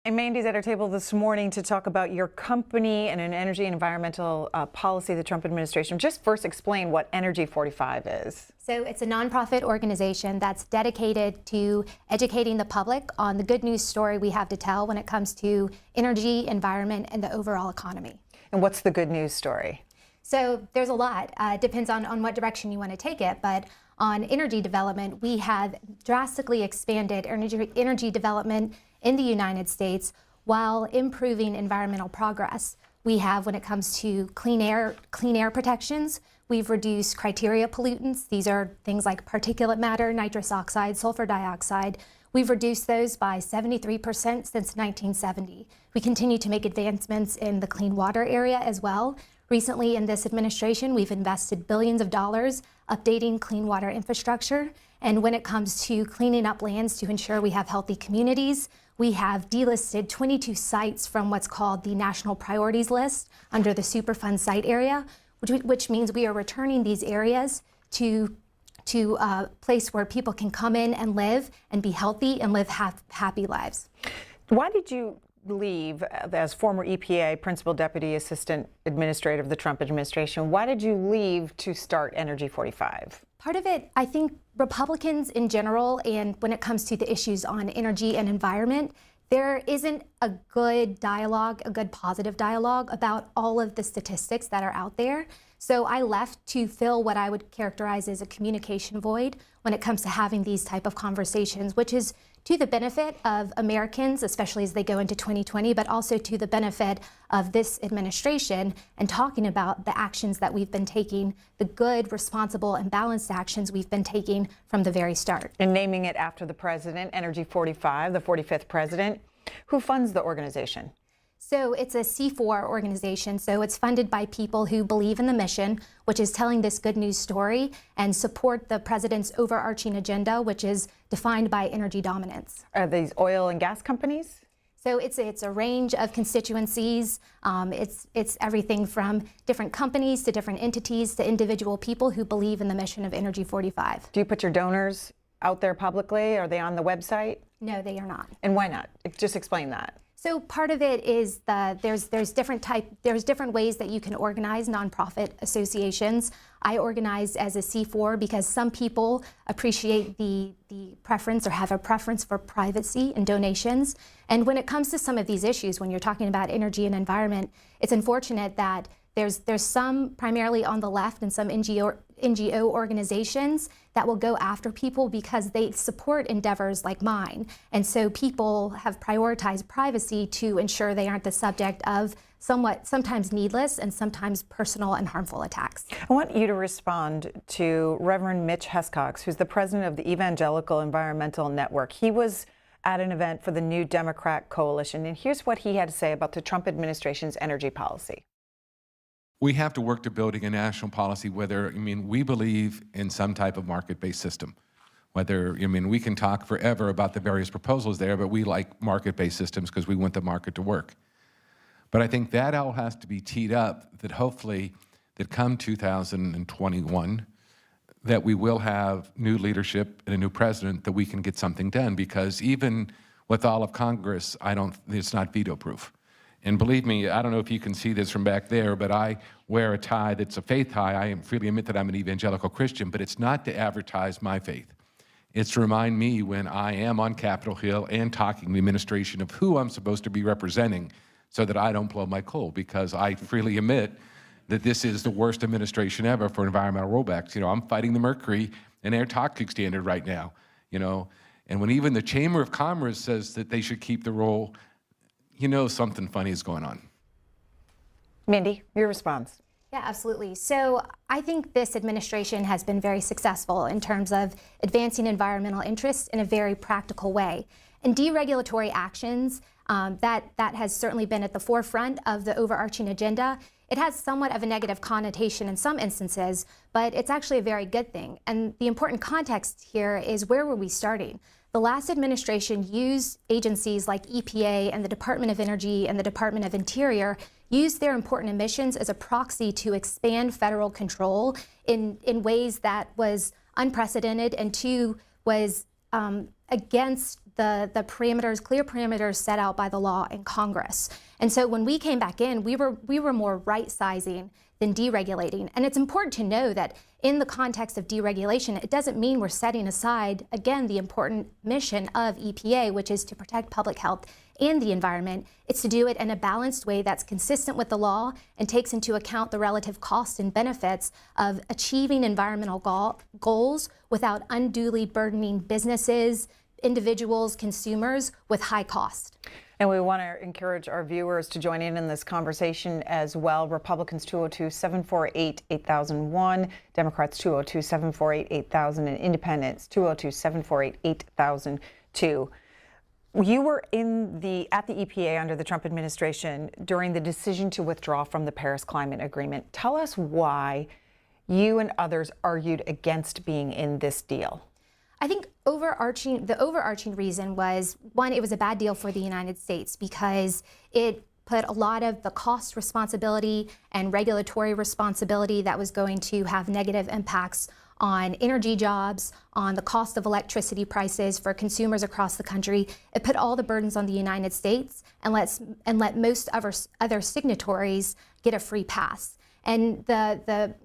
And Mandy's at our table this morning to talk about your company and an energy and environmental policy of the Trump administration. Just first explain what Energy 45 is. So it's a nonprofit organization that's dedicated to educating the public on the good news story we have to tell when it comes to energy, environment, and the overall economy. And what's the good news story? So there's a lot. It depends on what direction you want to take it. But on energy development, we have drastically expanded energy development in the United States while improving environmental progress. We have, when it comes to clean air protections, we've reduced criteria pollutants. These are things like particulate matter, nitrous oxide, sulfur dioxide. We've reduced those by 73% since 1970. We continue to make advancements in the clean water area as well. Recently in this administration, we've invested billions of dollars updating clean water infrastructure. And when it comes to cleaning up lands to ensure we have healthy communities, we have delisted 22 sites from what's called the National Priorities List under the Superfund site area, which means we are returning these areas to a place where people can come in and live and be healthy and live happy lives. Why did you leave as former EPA Principal Deputy Assistant Administrator of the Trump administration? Why did you leave to start Energy 45? Part of it, I think Republicans in general, and when it comes to the issues on energy and environment, there isn't a good dialogue, a good positive dialogue about all of the statistics that are out there. So I left to fill what I would characterize as a communication void when it comes to having these type of conversations, which is to the benefit of Americans, especially as they go into 2020, but also to the benefit of this administration and talking about the actions that we've been taking, the good, responsible, and balanced actions we've been taking from the very start. And naming it after the president, Energy 45, the 45th president. Who funds the organization? So it's a C4 organization, so it's funded by people who believe in the mission, which is telling this good news story, and support the president's overarching agenda, which is defined by energy dominance. Are these oil and gas companies? So it's a range of constituencies. It's everything from different companies to different entities to individual people who believe in the mission of Energy 45. Do you put your donors out there publicly? Are they on the website? No, they are not. And why not? Just explain that. So part of it is there's different ways that you can organize nonprofit associations. I organized as a C4 because some people appreciate the preference or have a preference for privacy and donations. And when it comes to some of these issues, when you're talking about energy and environment, it's unfortunate that there's some primarily on the left and some NGO organizations that will go after people because they support endeavors like mine. And so people have prioritized privacy to ensure they aren't the subject of sometimes needless and sometimes personal and harmful attacks. I want you to respond to Reverend Mitch Hescox, who's the president of the Evangelical Environmental Network. He was at an event for the New Democrat Coalition, and here's what he had to say about the Trump administration's energy policy. We have to work to building a national policy, we believe in some type of market-based system. We can talk forever about the various proposals there, but we like market-based systems because we want the market to work. But I think that all has to be teed up that hopefully that come 2021, that we will have new leadership and a new president that we can get something done, because even with all of Congress, it's not veto-proof. And believe me, I don't know if you can see this from back there, but I wear a tie that's a faith tie. I freely admit that I'm an evangelical Christian, but it's not to advertise my faith. It's to remind me when I am on Capitol Hill and talking to the administration of who I'm supposed to be representing so that I don't blow my coal, because I freely admit that this is the worst administration ever for environmental rollbacks. I'm fighting the mercury and air toxic standard right now, and when even the Chamber of Commerce says that they should keep the role, something funny is going on. Mandy, your response. Yeah, absolutely. So I think this administration has been very successful in terms of advancing environmental interests in a very practical way. And deregulatory actions, that has certainly been at the forefront of the overarching agenda. It has somewhat of a negative connotation in some instances, but it's actually a very good thing. And the important context here is, where were we starting? The last administration used agencies like EPA and the Department of Energy and the Department of Interior, used their important emissions as a proxy to expand federal control in ways that was unprecedented, and two, was against the parameters, clear parameters set out by the law in Congress. And so when we came back in, we were more right-sizing than deregulating. And it's important to know that in the context of deregulation, it doesn't mean we're setting aside, again, the important mission of EPA, which is to protect public health and the environment. It's to do it in a balanced way that's consistent with the law and takes into account the relative costs and benefits of achieving environmental goals without unduly burdening businesses, individuals, consumers with high cost. And we want to encourage our viewers to join in this conversation as well. Republicans 202-748-8001, Democrats 202-748-8000, and Independents 202-748-8002. You were at the EPA under the Trump administration during the decision to withdraw from the Paris Climate Agreement. Tell us why you and others argued against being in this deal. I think the overarching reason was, one, it was a bad deal for the United States because it put a lot of the cost responsibility and regulatory responsibility that was going to have negative impacts on energy jobs, on the cost of electricity prices for consumers across the country. It put all the burdens on the United States and let most other signatories get a free pass. And the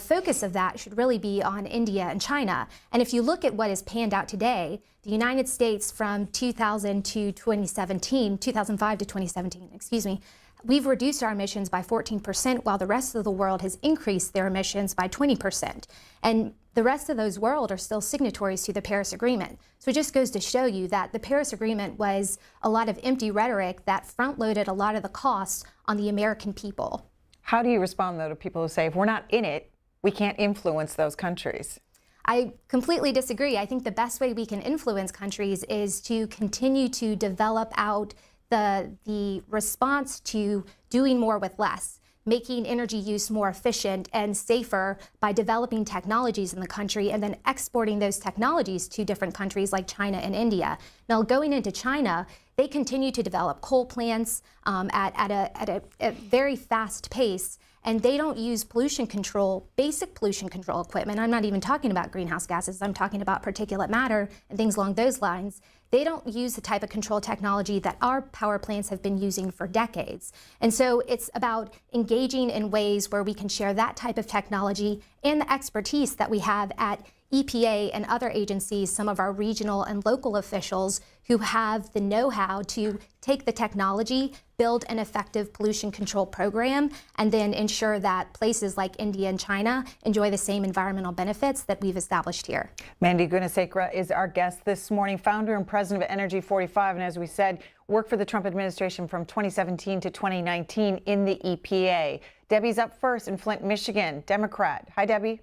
focus of that should really be on India and China. And if you look at what has panned out today, the United States from 2005 to 2017, we've reduced our emissions by 14%, while the rest of the world has increased their emissions by 20%. And the rest of those world are still signatories to the Paris Agreement. So it just goes to show you that the Paris Agreement was a lot of empty rhetoric that front-loaded a lot of the costs on the American people. How do you respond, though, to people who say, if we're not in it, we can't influence those countries? I completely disagree. I think the best way we can influence countries is to continue to develop out the response to doing more with less, making energy use more efficient and safer by developing technologies in the country and then exporting those technologies to different countries like China and India. Now, going into China, they continue to develop coal plants at a very fast pace, and they don't use pollution control, basic pollution control equipment. I'm not even talking about greenhouse gases. I'm talking about particulate matter and things along those lines. They don't use the type of control technology that our power plants have been using for decades. And so it's about engaging in ways where we can share that type of technology and the expertise that we have at EPA and other agencies, some of our regional and local officials who have the know-how to take the technology, build an effective pollution control program, and then ensure that places like India and China enjoy the same environmental benefits that we've established here. Mandy Gunasekara is our guest this morning, founder and president of Energy 45, and as we said, worked for the Trump administration from 2017 to 2019 in the EPA. Debbie's up first in Flint, Michigan, Democrat. Hi, Debbie.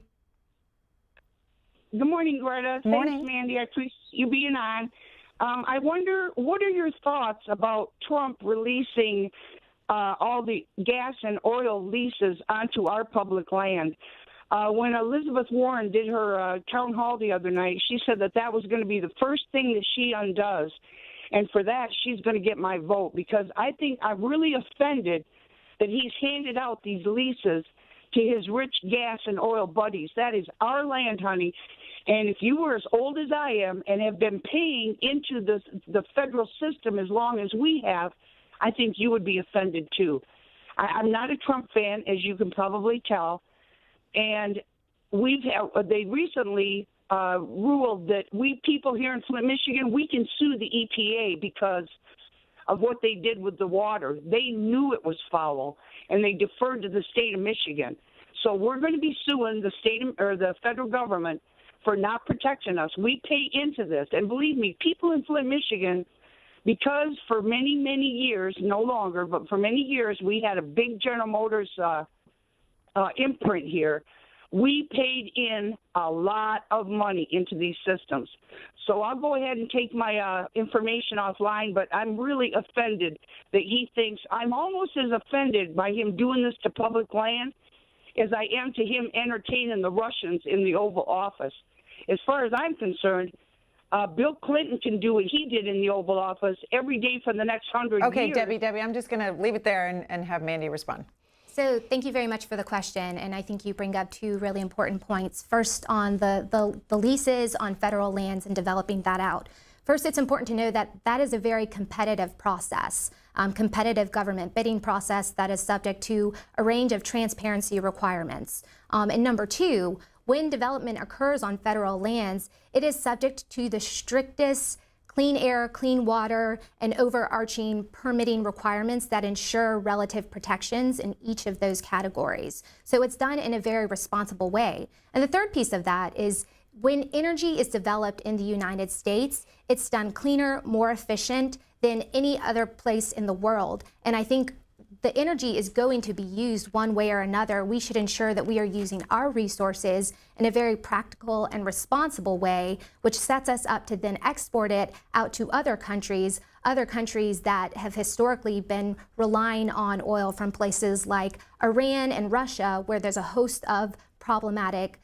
Good morning, Greta. Morning. Thanks, Mandy. I appreciate you being on. I wonder, what are your thoughts about Trump releasing all the gas and oil leases onto our public land? When Elizabeth Warren did her town hall the other night, she said that was going to be the first thing that she undoes. And for that, she's going to get my vote, because I think I'm really offended that he's handed out these leases to his rich gas and oil buddies. That is our land, honey. And if you were as old as I am and have been paying into the federal system as long as we have, I think you would be offended too. I'm not a Trump fan, as you can probably tell. And they recently ruled that we people here in Flint, Michigan, we can sue the EPA because of what they did with the water. They knew it was foul, and they deferred to the state of Michigan. So we're going to be suing the the federal government for not protecting us. We pay into this, and believe me, people in Flint, Michigan, because for many, many years, no longer, but for many years, we had a big General Motors imprint here. We paid in a lot of money into these systems. So I'll go ahead and take my information offline, but I'm really offended that he thinks I'm almost as offended by him doing this to public land as I am to him entertaining the Russians in the Oval Office. As far as I'm concerned, Bill Clinton can do what he did in the Oval Office every day for the next 100 years. Okay, Debbie, I'm just going to leave it there and have Mandy respond. So thank you very much for the question, and I think you bring up two really important points. First, on the leases on federal lands and developing that out. First, it's important to know that that is a very competitive process, competitive government bidding process that is subject to a range of transparency requirements. And number two, when development occurs on federal lands, it is subject to the strictest clean air, clean water, and overarching permitting requirements that ensure relative protections in each of those categories. So it's done in a very responsible way. And the third piece of that is when energy is developed in the United States, it's done cleaner, more efficient than any other place in the world. And I think the energy is going to be used one way or another. We should ensure that we are using our resources in a very practical and responsible way, which sets us up to then export it out to other countries that have historically been relying on oil from places like Iran and Russia, where there's a host of problematic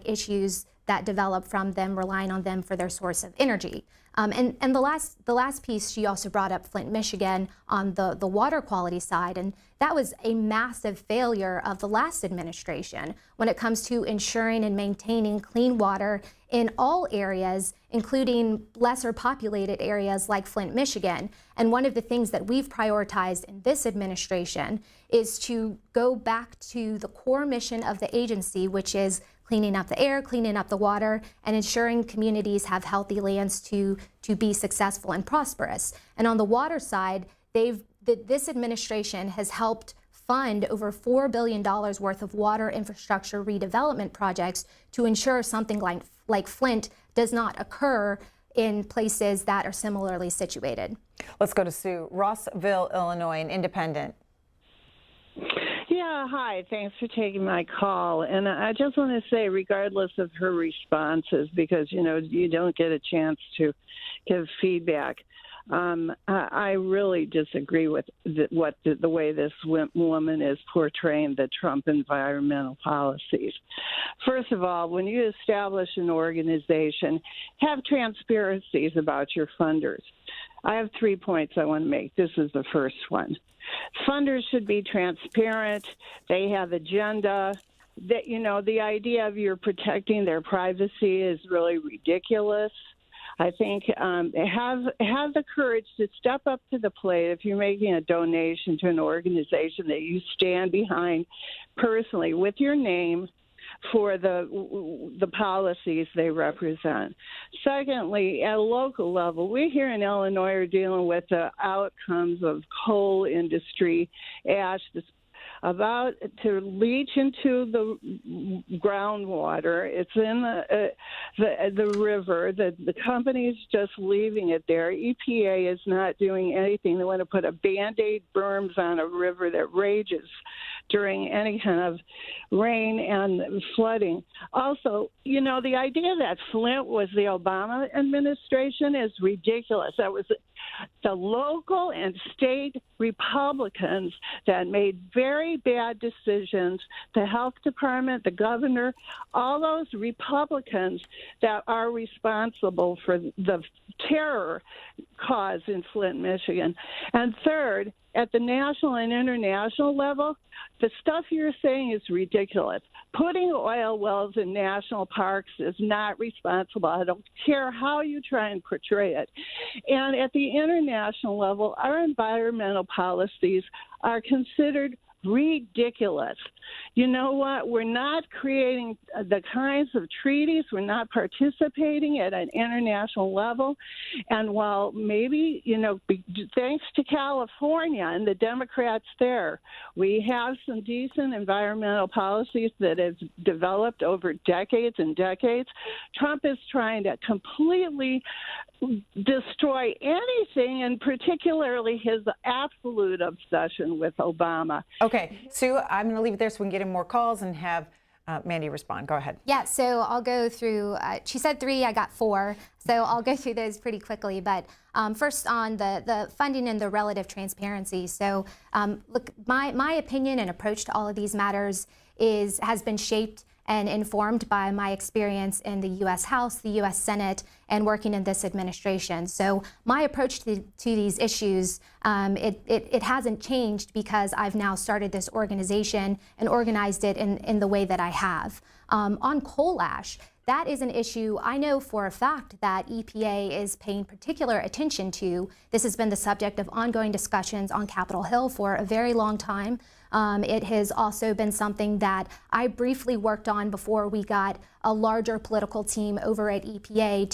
issues that develop from them relying on them for their source of energy. And the last piece, she also brought up Flint, Michigan on the water quality side, and that was a massive failure of the last administration when it comes to ensuring and maintaining clean water in all areas, including lesser populated areas like Flint, Michigan. And one of the things that we've prioritized in this administration is to go back to the core mission of the agency, which is cleaning up the air, cleaning up the water, and ensuring communities have healthy lands to be successful and prosperous. And on the water side, this administration has helped fund over $4 billion worth of water infrastructure redevelopment projects to ensure something like Flint does not occur in places that are similarly situated. Let's go to Sue. Rossville, Illinois, an independent. Yeah, hi. Thanks for taking my call. And I just want to say, regardless of her responses, because, you don't get a chance to give feedback, I really disagree with the way this woman is portraying the Trump environmental policies. First of all, when you establish an organization, have transparencies about your funders. I have 3 points I want to make. This is the first one. Funders should be transparent. They have agenda. That the idea of you're protecting their privacy is really ridiculous. I think have the courage to step up to the plate if you're making a donation to an organization that you stand behind personally with your name for the policies they represent. Secondly, at a local level, we here in Illinois are dealing with the outcomes of coal industry ash about to leach into the groundwater. It's in the river. The company's just leaving it there. EPA is not doing anything. They want to put a Band-Aid berms on a river that rages during any kind of rain and flooding. Also, the idea that Flint was the Obama administration is ridiculous. That was the local and state Republicans that made very bad decisions, the health department, the governor, all those Republicans that are responsible for the terror caused in Flint, Michigan. And third, at the national and international level, the stuff you're saying is ridiculous. Putting oil wells in national parks is not responsible. I don't care how you try and portray it. And at the international level, our environmental policies are considered ridiculous. You know what? We're not creating the kinds of treaties. We're not participating at an international level. And while maybe, thanks to California and the Democrats there, we have some decent environmental policies that have developed over decades and decades, Trump is trying to completely destroy anything, and particularly his absolute obsession with Obama. Okay, Sue, I'm going to leave it there so we can get in more calls and have Mandy respond. Go ahead. Yeah, so I'll go through, she said 3, I got 4, so I'll go through those pretty quickly. But first on the funding and the relative transparency. So look, my opinion and approach to all of these matters has been shaped and informed by my experience in the U.S. House, the U.S. Senate, and working in this administration. So my approach to these issues, it hasn't changed because I've now started this organization and organized it in the way that I have. On coal ash, that is an issue I know for a fact that EPA is paying particular attention to. This has been the subject of ongoing discussions on Capitol Hill for a very long time. It has also been something that I briefly worked on before we got a larger political team over at EPA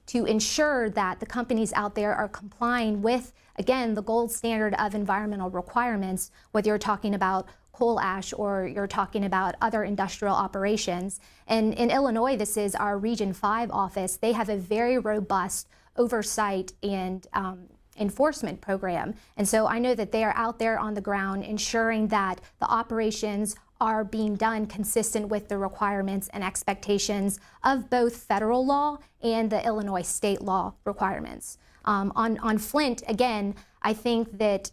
to ensure that the companies out there are complying with, again, the gold standard of environmental requirements, whether you're talking about coal ash or you're talking about other industrial operations. And in Illinois, this is our Region 5 office. They have a very robust oversight and enforcement program. And so I know that they are out there on the ground ensuring that the operations are being done consistent with the requirements and expectations of both federal law and the Illinois state law requirements. On Flint, again, I think that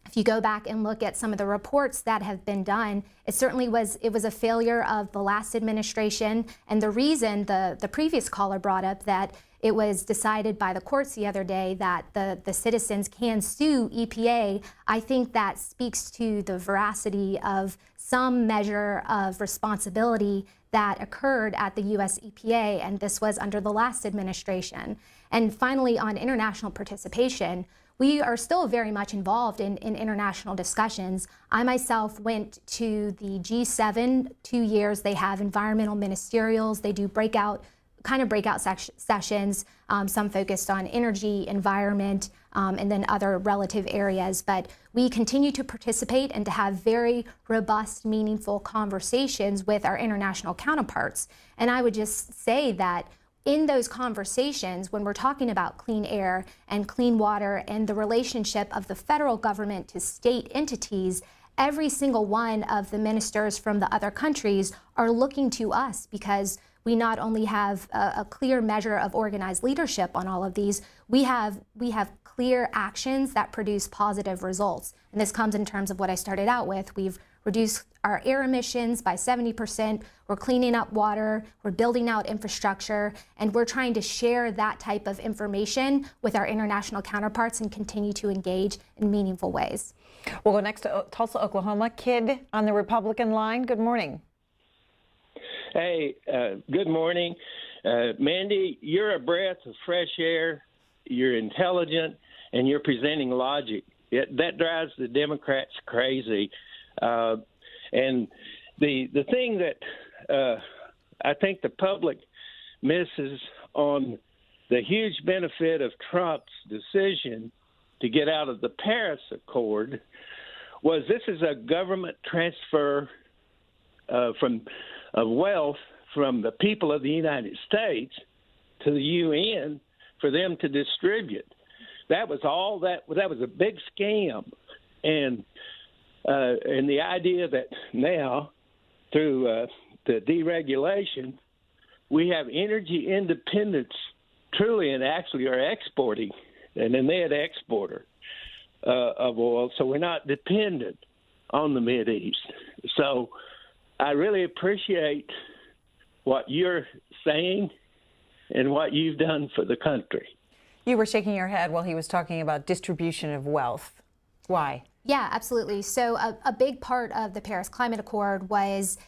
if you go back and look at some of the reports that have been done, it certainly was a failure of the last administration. And the reason the previous caller brought up that it was decided by the courts the other day that the citizens can sue EPA, I think that speaks to the veracity of some measure of responsibility that occurred at the US EPA, and this was under the last administration. And finally, on international participation, we are still very much involved in international discussions. I myself went to the G7 2 years. They have environmental ministerials. They do breakout sessions, some focused on energy, environment, and then other relative areas. But we continue to participate and to have very robust, meaningful conversations with our international counterparts. And I would just say that in those conversations, when we're talking about clean air and clean water and the relationship of the federal government to state entities, every single one of the ministers from the other countries are looking to us because we not only have a clear measure of organized leadership on all of these, we have clear actions that produce positive results. And this comes in terms of what I started out with. We've reduced our air emissions by 70%. We're cleaning up water. We're building out infrastructure. And we're trying to share that type of information with our international counterparts and continue to engage in meaningful ways. We'll go next to Tulsa, Oklahoma. Kid on the Republican line. Good morning. Hey, good morning. Mandy, you're a breath of fresh air. You're intelligent, and you're presenting logic. That drives the Democrats crazy. And the thing that I think the public misses on the huge benefit of Trump's decision to get out of the Paris Accord was this is a government transfer of wealth from the people of the United States to the UN for them to distribute. That was all that was a big scam. And the idea that now, through the deregulation, we have energy independence truly and actually are exporting and a net exporter of oil, so we're not dependent on the Mideast. So I really appreciate what you're saying and what you've done for the country. You were shaking your head while he was talking about distribution of wealth. Why? Yeah, absolutely. So a big part of the Paris Climate Accord was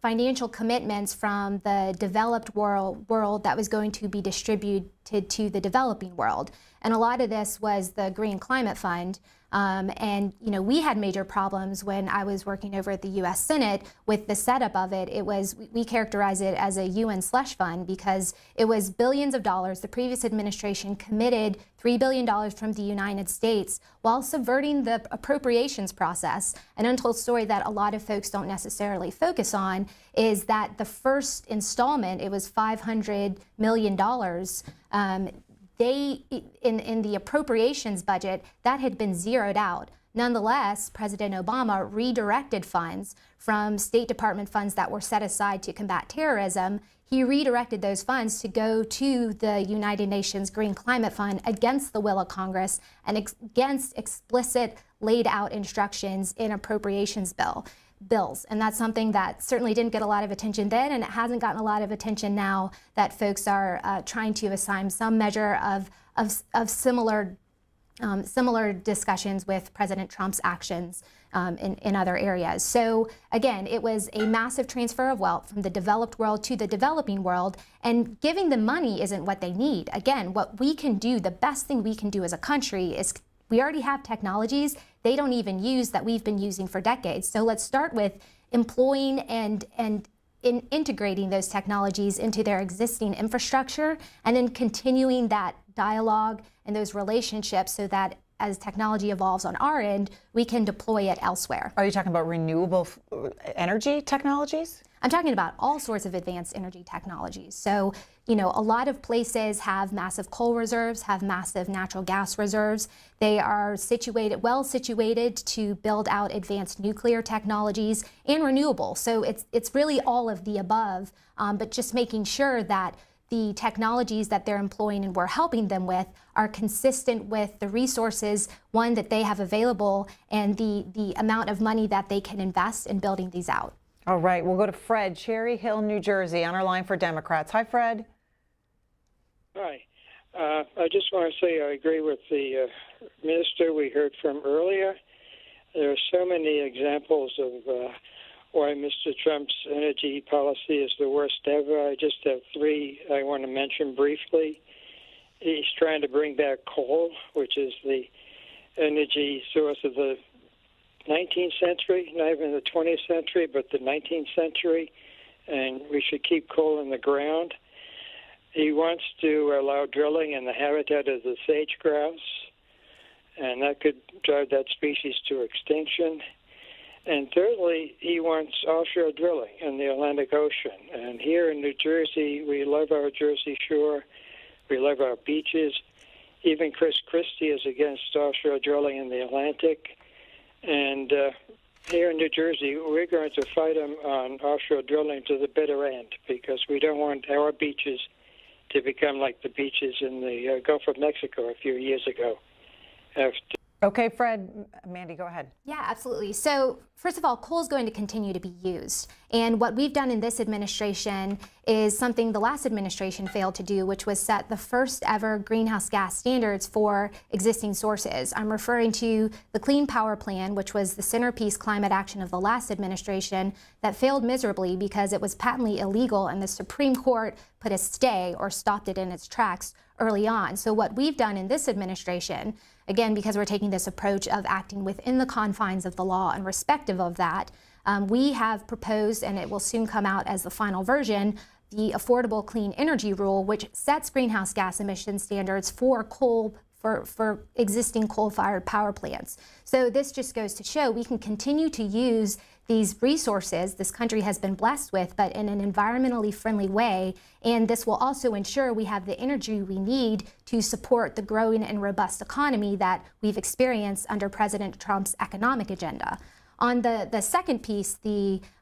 financial commitments from the developed world that was going to be distributed to the developing world. And a lot of this was the Green Climate Fund. And, you know, we had major problems when I was working over at the U.S. Senate with the setup of it. It was, we characterize it as a UN slush fund because it was billions of dollars. The previous administration committed $3 billion from the United States while subverting the appropriations process. An untold story that a lot of folks don't necessarily focus on is that the first installment, it was $500 million. In the appropriations budget, that had been zeroed out. Nonetheless, President Obama redirected funds from State Department funds that were set aside to combat terrorism. He redirected those funds to go to the United Nations Green Climate Fund against the will of Congress and against explicit laid out instructions in appropriations bills. And that's something that certainly didn't get a lot of attention then, and it hasn't gotten a lot of attention now that folks are trying to assign some measure of similar similar discussions with President Trump's actions in other areas. So again, it was a massive transfer of wealth from the developed world to the developing world, and giving them money isn't what they need. Again, what we can do, the best thing we can do as a country is we already have technologies they don't even use that we've been using for decades. So let's start with employing and integrating those technologies into their existing infrastructure, and then continuing that dialogue and those relationships so that as technology evolves on our end, we can deploy it elsewhere. Are you talking about renewable energy technologies? I'm talking about all sorts of advanced energy technologies. So, you know, a lot of places have massive coal reserves, have massive natural gas reserves. They are well situated to build out advanced nuclear technologies and renewable. So it's really all of the above, but just making sure that the technologies that they're employing and we're helping them with are consistent with the resources, one, that they have available, and the amount of money that they can invest in building these out. All right, we'll go to Fred, Cherry Hill, New Jersey, on our line for Democrats. Hi, Fred. Hi. I just want to say I agree with the minister we heard from earlier. There are so many examples of why Mr. Trump's energy policy is the worst ever. I just have three I want to mention briefly. He's trying to bring back coal, which is the energy source of the 19th century, not even the 20th century, but the 19th century, and we should keep coal in the ground. He wants to allow drilling in the habitat of the sage grouse, and that could drive that species to extinction. And thirdly, he wants offshore drilling in the Atlantic Ocean. And here in New Jersey, we love our Jersey Shore. We love our beaches. Even Chris Christie is against offshore drilling in the Atlantic. And here in New Jersey, we're going to fight him on offshore drilling to the bitter end, because we don't want our beaches to become like the beaches in the Gulf of Mexico a few years ago. Okay, Fred. Mandy, go ahead. Yeah, absolutely. So first of all, coal is going to continue to be used. And what we've done in this administration is something the last administration failed to do, which was set the first ever greenhouse gas standards for existing sources. I'm referring to the Clean Power Plan, which was the centerpiece climate action of the last administration that failed miserably because it was patently illegal, and the Supreme Court put a stay or stopped it in its tracks early on. So what we've done in this administration, again, because we're taking this approach of acting within the confines of the law and respective of that, we have proposed, and it will soon come out as the final version, the Affordable Clean Energy Rule, which sets greenhouse gas emission standards for coal, for existing coal-fired power plants. So this just goes to show we can continue to use these resources this country has been blessed with, but in an environmentally friendly way. And this will also ensure we have the energy we need to support the growing and robust economy that we've experienced under President Trump's economic agenda. On the second piece,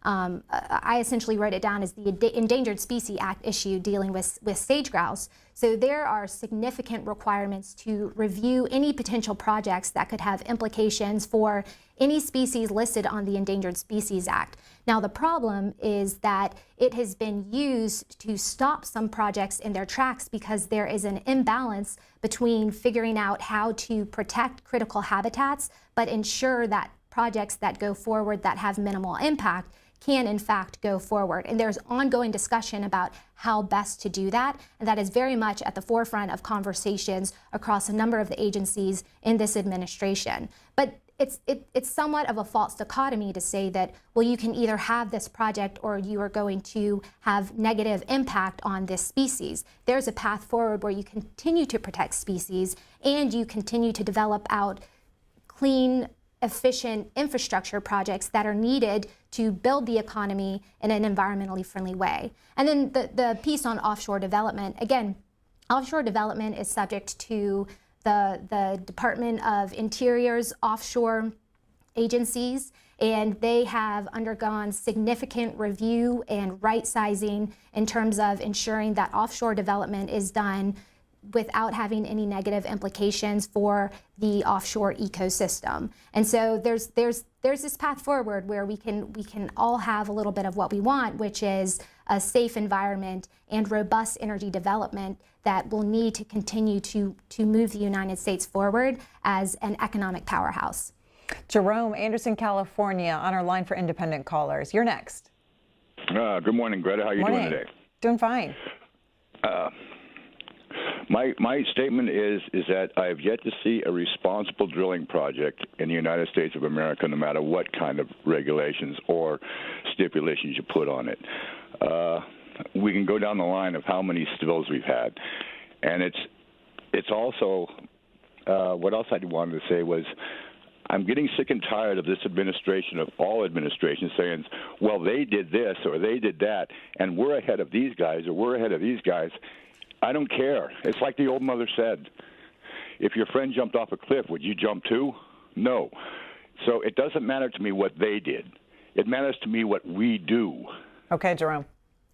I essentially wrote it down as the Endangered Species Act issue dealing with sage grouse. So there are significant requirements to review any potential projects that could have implications for any species listed on the Endangered Species Act. Now, the problem is that it has been used to stop some projects in their tracks because there is an imbalance between figuring out how to protect critical habitats, but ensure that projects that go forward that have minimal impact can in fact go forward. And there's ongoing discussion about how best to do that. And that is very much at the forefront of conversations across a number of the agencies in this administration. But it's somewhat of a false dichotomy to say that, well, you can either have this project or you are going to have negative impact on this species. There's a path forward where you continue to protect species and you continue to develop out clean, efficient infrastructure projects that are needed to build the economy in an environmentally friendly way. And then the piece on offshore development, again, offshore development is subject to the Department of Interior's offshore agencies, and they have undergone significant review and right-sizing in terms of ensuring that offshore development is done without having any negative implications for the offshore ecosystem. And so there's this path forward where we can all have a little bit of what we want, which is a safe environment and robust energy development that will need to continue to move the United States forward as an economic powerhouse. Jerome, Anderson, California, on our line for independent callers. You're next. Good morning, Greta. How are you doing today? Doing fine. My statement is that I have yet to see a responsible drilling project in the United States of America, no matter what kind of regulations or stipulations you put on it. We can go down the line of how many spills we've had, and it's also what else I wanted to say was, I'm getting sick and tired of this administration, of all administrations, saying, well, they did this or they did that, and we're ahead of these guys or we're ahead of these guys. I don't care. It's like the old mother said, if your friend jumped off a cliff, would you jump too? No. So it doesn't matter to me what they did. It matters to me what we do. Okay, Jerome.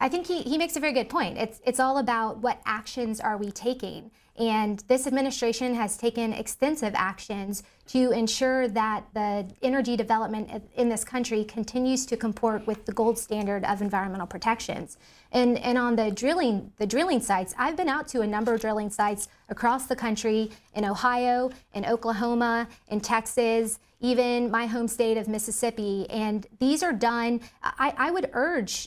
I think he makes a very good point. It's all about what actions are we taking. And this administration has taken extensive actions to ensure that the energy development in this country continues to comport with the gold standard of environmental protections. And on the drilling sites, I've been out to a number of drilling sites across the country, in Ohio, in Oklahoma, in Texas, even my home state of Mississippi. And these are done, I would urge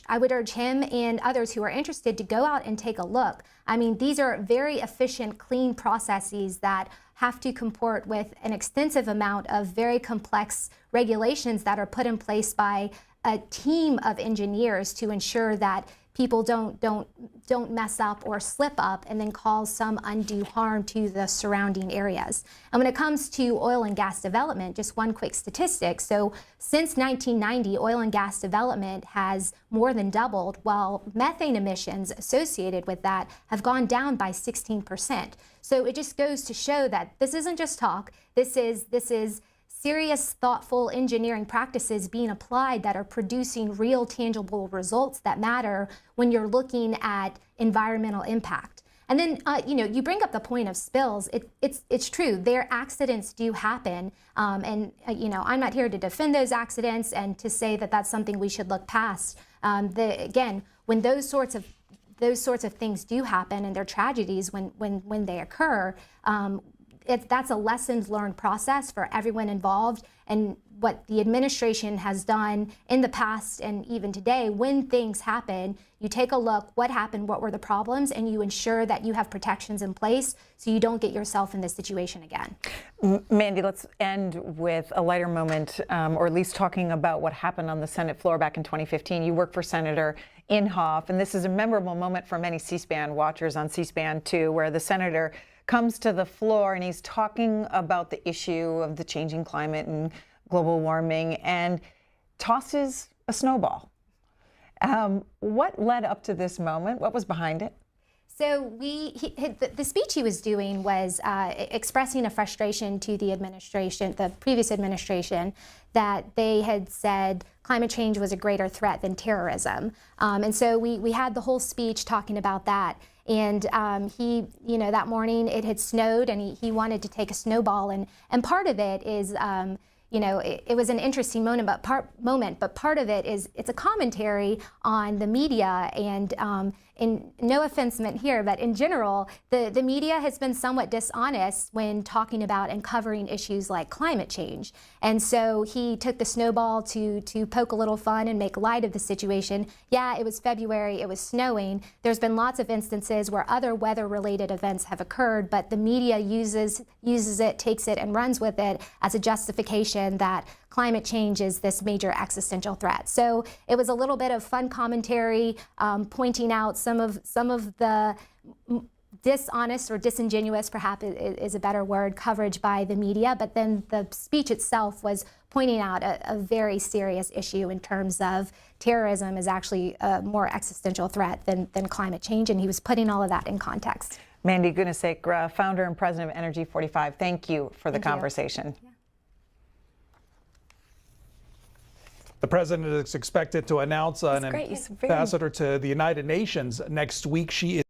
him and others who are interested to go out and take a look. I mean, these are very efficient, clean processes that have to comport with an extensive amount of very complex regulations that are put in place by a team of engineers to ensure that people don't mess up or slip up and then cause some undue harm to the surrounding areas. And when it comes to oil and gas development, just one quick statistic. So since 1990, oil and gas development has more than doubled, while methane emissions associated with that have gone down by 16%. So it just goes to show that this isn't just talk. This is serious, thoughtful engineering practices being applied that are producing real, tangible results that matter when you're looking at environmental impact. And then, you bring up the point of spills. It's true. Their accidents do happen, and I'm not here to defend those accidents and to say that that's something we should look past. Again, when those sorts of things do happen, and they're tragedies when they occur. That's a lessons learned process for everyone involved, and what the administration has done in the past and even today, when things happen, you take a look, what happened, what were the problems, and you ensure that you have protections in place so you don't get yourself in this situation again. Mandy, let's end with a lighter moment, or at least talking about what happened on the Senate floor back in 2015. You work for Senator Inhofe, and this is a memorable moment for many C-SPAN watchers on C-SPAN 2, where the senator comes to the floor and he's talking about the issue of the changing climate and global warming and tosses a snowball. What led up to this moment? What was behind it? So the speech he was doing was expressing a frustration to the administration, the previous administration, that they had said climate change was a greater threat than terrorism. And so we had the whole speech talking about that. And he, that morning it had snowed, and he wanted to take a snowball. And part of it is, it was an interesting moment, but part of it is it's a commentary on the media. And no offense meant here, but in general, the media has been somewhat dishonest when talking about and covering issues like climate change. And so he took the snowball to poke a little fun and make light of the situation. Yeah, it was February, it was snowing. There's been lots of instances where other weather-related events have occurred, but the media uses it, takes it, and runs with it as a justification that climate change is this major existential threat. So it was a little bit of fun commentary, pointing out some of the dishonest or disingenuous, perhaps is a better word, coverage by the media. But then the speech itself was pointing out a very serious issue in terms of terrorism is actually a more existential threat than climate change, and he was putting all of that in context. Mandy Gunasekara, founder and president of Energy 45, thank you for the conversation. Yeah. The president is expected to announce an ambassador to the United Nations next week. She is